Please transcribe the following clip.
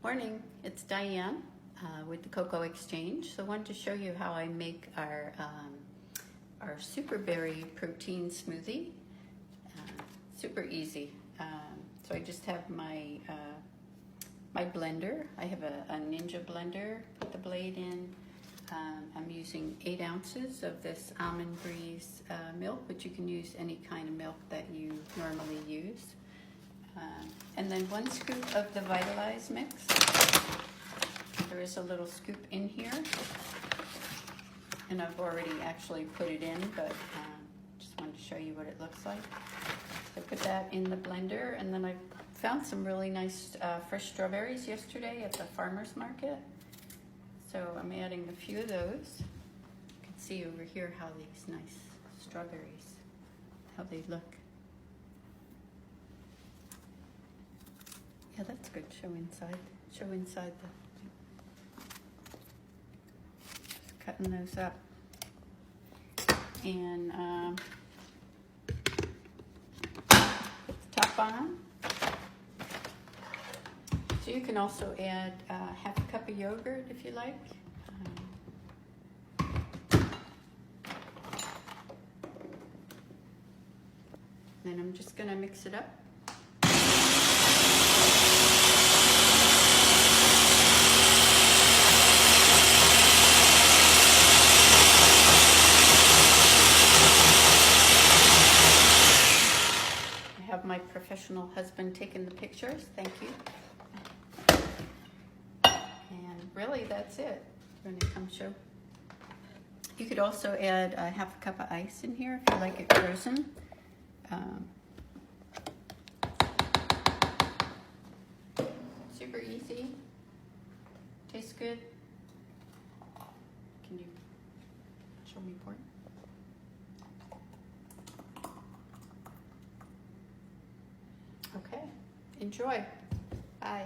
Morning, it's Diane with the Cocoa Exchange. So I wanted to show you how I make our Super Berry protein smoothie. Super easy. So I just have my my blender. I have a Ninja blender. Put the blade in. I'm using 8 ounces of this Almond Breeze milk, but you can use any kind of milk that you normally use. And then 1 scoop of the Vitalize mix. There is a little scoop in here, and I've already actually put it in, but just wanted to show you what it looks like. So I put that in the blender, and then I found some really nice fresh strawberries yesterday at the farmer's market. So I'm adding a few of those. You can see over here how these nice strawberries, how they look. Yeah, that's good. Show inside the. Just cutting those up. And put the top on. So you can also add half a cup of yogurt if you like. Then I'm just going to mix it up. My professional husband taking the pictures. Thank you. And really, that's it. When it comes show. You could also add half a cup of ice in here if you like it frozen. Super easy. Tastes good. Can you show me pour it? Okay, enjoy. Bye.